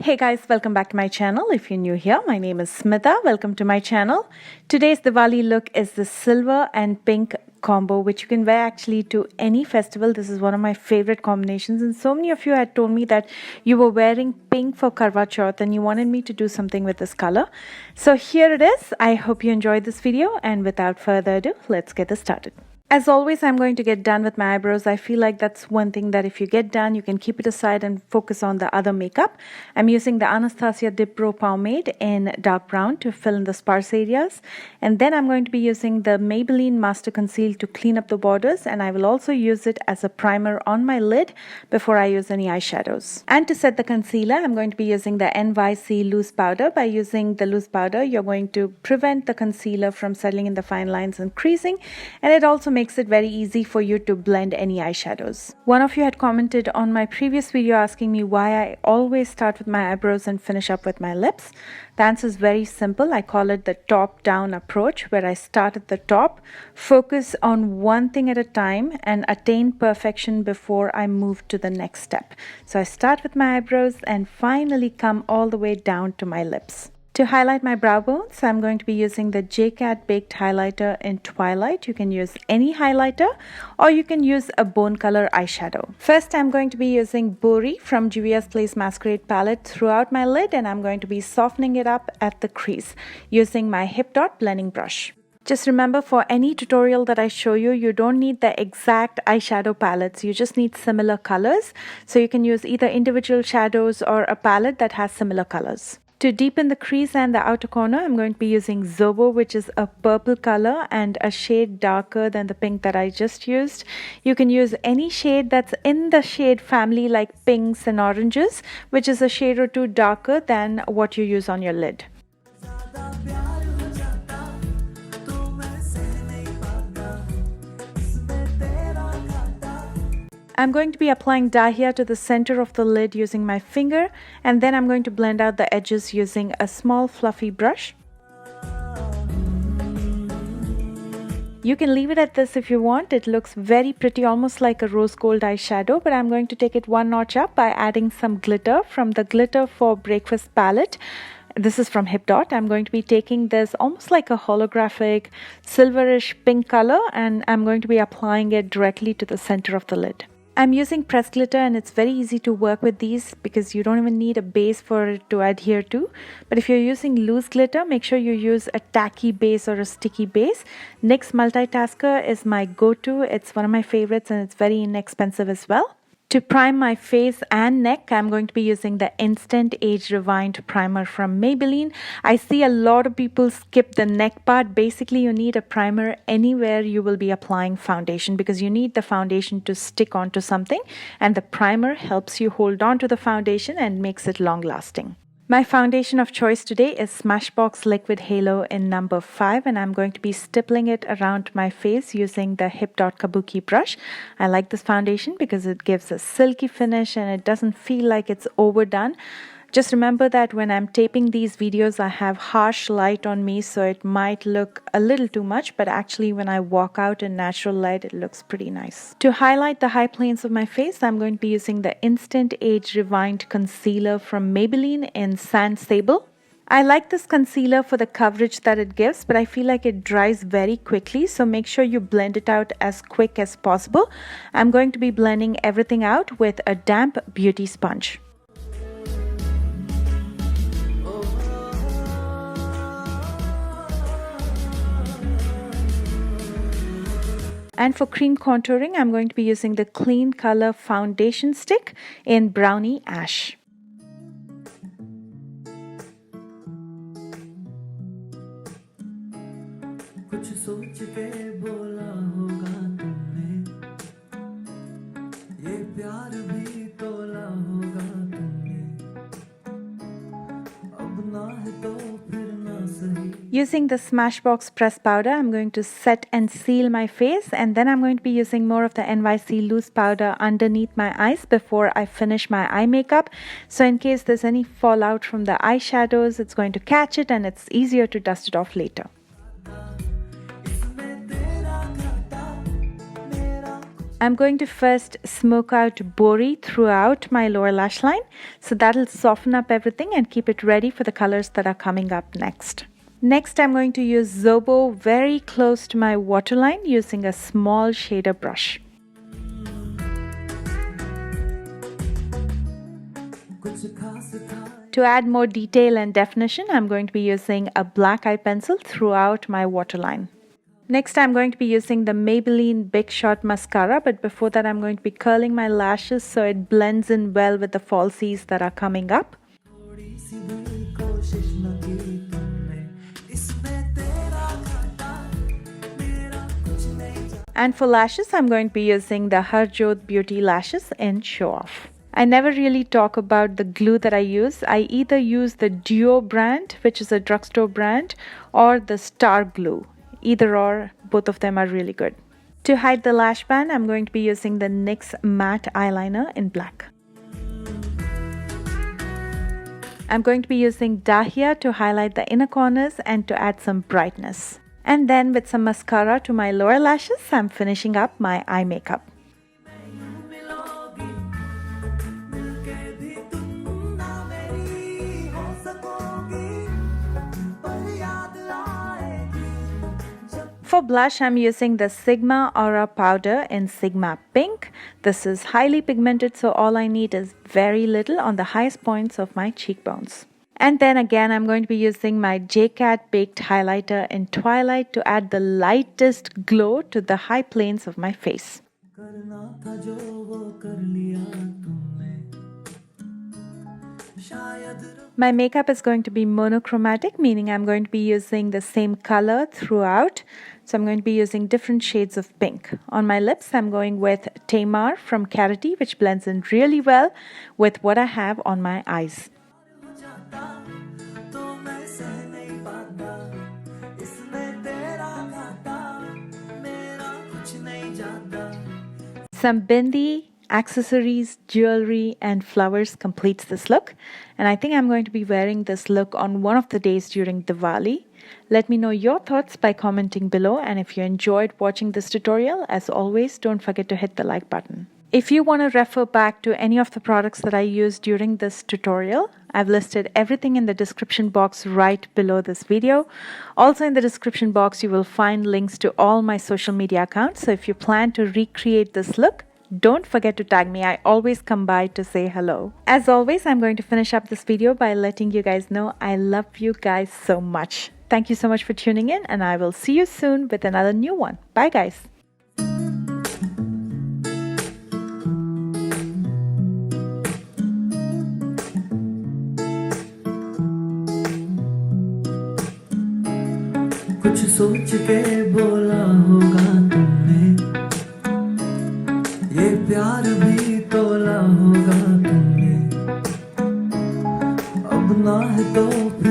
Hey guys, welcome back to my channel. If you're new here, my name is Smita. Welcome to my channel. Today's Diwali look is the silver and pink combo, which you can wear actually to any festival. This is one of my favorite combinations, and so many of you had told me that you were wearing pink for Karwa Chauth and you wanted me to do something with this color. So here it is. I hope you enjoyed this video, and without further ado, let's get this started. As always, I'm going to get done with my eyebrows. I feel like that's one thing that if you get done, you can keep it aside and focus on the other makeup. I'm using the Anastasia Dip Pro Pomade in dark brown to fill in the sparse areas. And then I'm going to be using the Maybelline Master Conceal to clean up the borders. And I will also use it as a primer on my lid before I use any eyeshadows. And to set the concealer, I'm going to be using the NYC Loose Powder. By using the loose powder, you're going to prevent the concealer from settling in the fine lines and creasing. And it also makes it very easy for you to blend any eyeshadows. One of you had commented on my previous video asking me why I always start with my eyebrows and finish up with my lips. The answer is very simple. I call it the top-down approach, where I start at the top, focus on one thing at a time, and attain perfection before I move to the next step. So I start with my eyebrows and finally come all the way down to my lips. To highlight my brow bones, I'm going to be using the JCat Baked Highlighter in Twilight. You can use any highlighter or you can use a bone color eyeshadow. First, I'm going to be using Bori from Juvia's Place Masquerade palette throughout my lid, and I'm going to be softening it up at the crease using my Hip Dot blending brush. Just remember, for any tutorial that I show you, you don't need the exact eyeshadow palettes. You just need similar colors. So you can use either individual shadows or a palette that has similar colors. To deepen the crease and the outer corner, I'm going to be using Zobo, which is a purple color and a shade darker than the pink that I just used. You can use any shade that's in the shade family, like pinks and oranges, which is a shade or two darker than what you use on your lid. I'm going to be applying Dahlia to the center of the lid using my finger, and then I'm going to blend out the edges using a small fluffy brush. You can leave it at this if you want. It looks very pretty, almost like a rose gold eyeshadow, but I'm going to take it one notch up by adding some glitter from the Glitter for Breakfast palette. This is from Hip Dot. I'm going to be taking this almost like a holographic silverish pink color, and I'm going to be applying it directly to the center of the lid. I'm using pressed glitter, and it's very easy to work with these because you don't even need a base for it to adhere to. But if you're using loose glitter, make sure you use a tacky base or a sticky base. NYX Multitasker is my go-to. It's one of my favorites and it's very inexpensive as well. To prime my face and neck, I'm going to be using the Instant Age Rewind primer from Maybelline. I see a lot of people skip the neck part. Basically, you need a primer anywhere you will be applying foundation because you need the foundation to stick onto something, and the primer helps you hold on to the foundation and makes it long lasting. My foundation of choice today is Smashbox Liquid Halo in number 5, and I'm going to be stippling it around my face using the Hip Dot Kabuki brush. I like this foundation because it gives a silky finish and it doesn't feel like it's overdone. Just remember that when I'm taping these videos, I have harsh light on me, so it might look a little too much, but actually when I walk out in natural light, it looks pretty nice. To highlight the high planes of my face, I'm going to be using the Instant Age Rewind Concealer from Maybelline in Sand Sable. I like this concealer for the coverage that it gives, but I feel like it dries very quickly, so make sure you blend it out as quick as possible. I'm going to be blending everything out with a damp beauty sponge. And for cream contouring, I'm going to be using the Clean Color Foundation Stick in Brownie Ash. Using the Smashbox press powder, I'm going to set and seal my face, and then I'm going to be using more of the NYC loose powder underneath my eyes before I finish my eye makeup. So in case there's any fallout from the eyeshadows, it's going to catch it and it's easier to dust it off later. I'm going to first smoke out Bori throughout my lower lash line, so that'll soften up everything and keep it ready for the colors that are coming up next. Next, I'm going to use Zobo very close to my waterline using a small shader brush. To add more detail and definition, I'm going to be using a black eye pencil throughout my waterline. Next, I'm going to be using the Maybelline Big Shot Mascara, but before that I'm going to be curling my lashes so it blends in well with the falsies that are coming up. And for lashes, I'm going to be using the Harjot Beauty Lashes in Show Off. I never really talk about the glue that I use. I either use the Duo brand, which is a drugstore brand, or the Star Glue. Either or, both of them are really good. To hide the lash band, I'm going to be using the NYX matte eyeliner in black. I'm going to be using Dahlia to highlight the inner corners and to add some brightness. And then with some mascara to my lower lashes, I'm finishing up my eye makeup. For blush, I'm using the Sigma Aura powder in Sigma Pink. This is highly pigmented, so all I need is very little on the highest points of my cheekbones. And then again, I'm going to be using my JCat Baked Highlighter in Twilight to add the lightest glow to the high planes of my face. My makeup is going to be monochromatic, meaning I'm going to be using the same color throughout. So I'm going to be using different shades of pink. On my lips, I'm going with Tamar from Carity, which blends in really well with what I have on my eyes. Some bindi, accessories, jewelry, and flowers completes this look. And I think I'm going to be wearing this look on one of the days during Diwali. Let me know your thoughts by commenting below, and if you enjoyed watching this tutorial, as always, don't forget to hit the like button. If you want to refer back to any of the products that I used during this tutorial, I've listed everything in the description box right below this video. Also in the description box, you will find links to all my social media accounts. So if you plan to recreate this look, don't forget to tag me. I always come by to say hello. As always, I'm going to finish up this video by letting you guys know I love you guys so much. Thank you so much for tuning in, and I will see you soon with another new one. Bye guys. कुछ सोच के बोला होगा तुमने ये प्यार भी